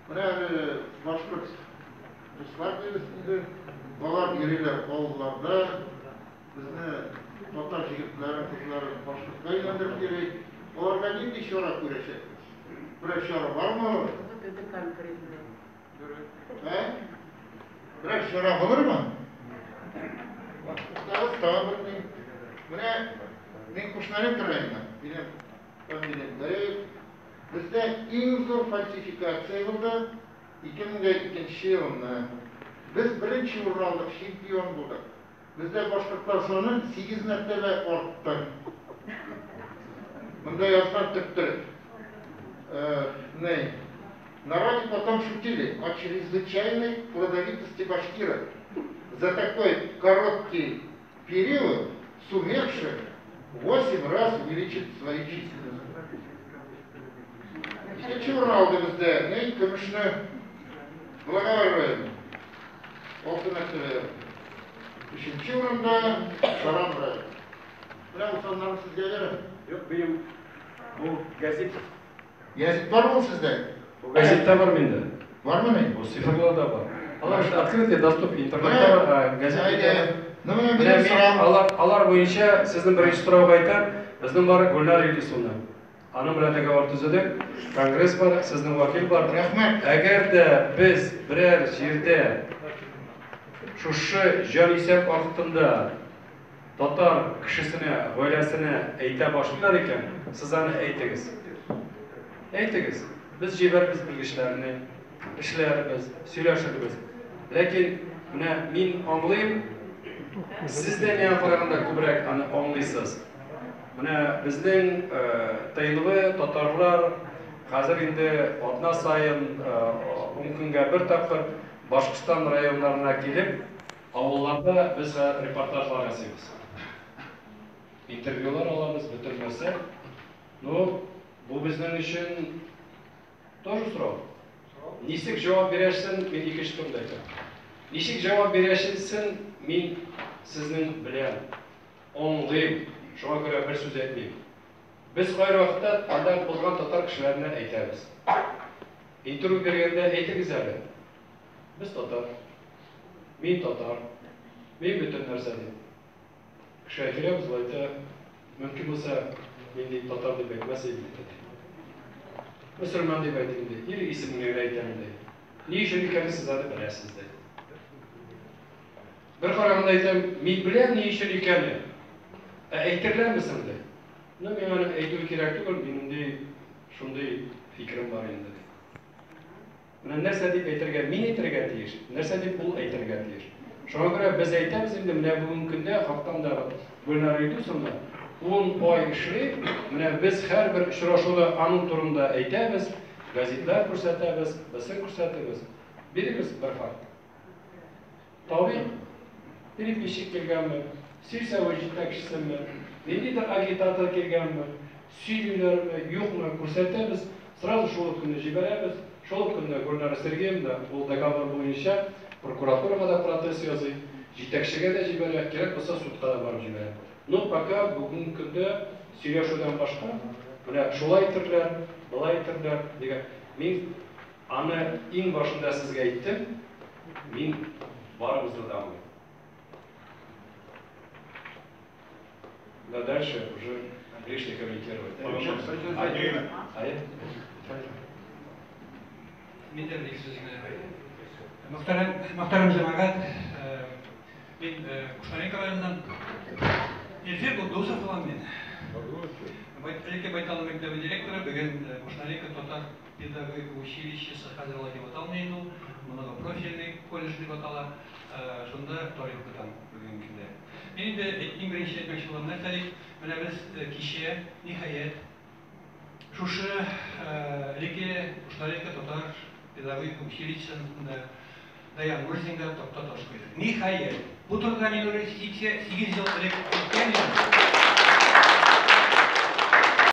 Мына башкорт республикасында балар ерелер ауылларда безне татар җегетләре, кызлары башкортка әйләндереп йөри. Аларга нинди чара күрәчәкбез? Бер чара бармы? Бер чара булырмы? Менә мин Кушнаренко районында, минем фамилиям Гареев. Бездә иң зур фальсификация булды 2002 елда. Biz birinchi o'rin oldik, chempion bo'ldik. Bizda boshqalar soni 8 martaba ortdi. Bunda yozgan turibdi. Народе потом шутили о чрезвычайной плодовитости башкиров за такой короткий период, сумевших 8 раз увеличить свою численность. Ikkinchi o'rin oldi bizda, Kumushni Blagoy rayoni. 6 martaba. 3-chi o'rinda Saram rayoni. Bular sonlarni sizga beraman. Yo'q, benim bu gazet. Gazet bormi sizda? Bu gazetda bor menda. Bormi? Bu sifrlarda bor. Алар открытый доступ интернетта газетада. Алар боюнча сезнең беренче сорауга айтам, безнең бар Гөлнар Илисовна. Аның белән договор төзедек, конгресс бар, сезнең вакил бар. Рәхмәт. Әгәр дә без берәр җирдә шушы җан исәп вакытында татар кешесенә, гаиләсенә әйтә башлыйлар икән, сез аны әйтегез. Әйтегез. Biz җибәрбез белгечләрне, эшләрбез, сөйләшербез. Ләкин менә мин аңлыйм, сез дә миңа караганда күбрәк аны аңлыйсыз. Менә безнең тыйнлы татарлар хәзер инде атна сайын 10 көнгә бер тапкыр Башкортстан районнарына килеп, авылларда без репортажлар ясыйбыз. Интервьюлар алабыз, бөтенмәсә. Ну, бу безнең өчен тоже сорау. Ничек җавап бирәсен, мин икенче турда әйтәм. Ничек җавап бирәсен, мин сезнең белән аңлыйм. Шуңа күрә бер сүз әйтмим. Без кайры вакытта анда булган татар кешеләренә әйтәбез. Интервью бергәндә әйтегез әле. Без татар. Мин татар. Мин бөтен нәрсә дип. Кеше әйтәбез, әйтә, мөмкин булса, мин дип татар дип әйтмәс идем. Müslüman diye belirtildi. İri isimleri aytandi. Ni üçün икәнен siz аны беләсез ди. Бер караганда әйтәм, мин беләм ни өчен икәнен. Әйтерләрме соң ди? Ну, мин аны әйтү кирәк түгел, минем шундый фикерем бар инде. Менә нәрсә дип әйтергә, мин әйтергә тиеш. Нәрсә дип ул әйтергә тиеш. Шуңа күрә без әйтәбез инде, менә бүгенге көндә хактан да Гөлнар Илисовна 10 ай эшли, менә без һәрбер очрашуда аның турында әйтәбез, газетлар күрсәтәбез, басын күрсәтәбез. Бирегез бер факт. Табый, переписчик килгәнме, сельсовет җитәкчесеме, ниндидер агитатор килгәнме, сөйлиләрме, юкмы күрсәтәбез, сразу шул көнне җибәрәбез. Шул көнне Гөлнар Сергеевна ул договор буенча прокуратурага да протест ясый, җитәкчегә дә җибәрә, кирәк булса судка да барып җибәрә. Ну, пока бүгенге көндә сөйләшүдән башка, менә шулай әйтерләр, былай әйтерләр дигән. Мин аны иң башында сезгә әйттем, мин барыбызны да аңлыйм. Да дальше уже лишний комментировать. Мөхтәрәм җәмәгать, мин Кушнаренко районыннан Эльфир Гудусов була мен. Элекке Байтал мәктәбе директоры, бүген Кушнаренко татар педагогика училищесы хәзерләй дип аталмый ул, многопрофильный колледж дип атала. Шунда тарих укытам бүген көндә. Мин инде иң беренче әйтмәкче булам нәрсә, менә без кичә ниһаять шушы элекке Кушнаренко татар педагогика училищесында Даян Гурзинга топтаташ куйды. Ниһаять. Бу турыда мин уже 8 ел элек әйткән идем.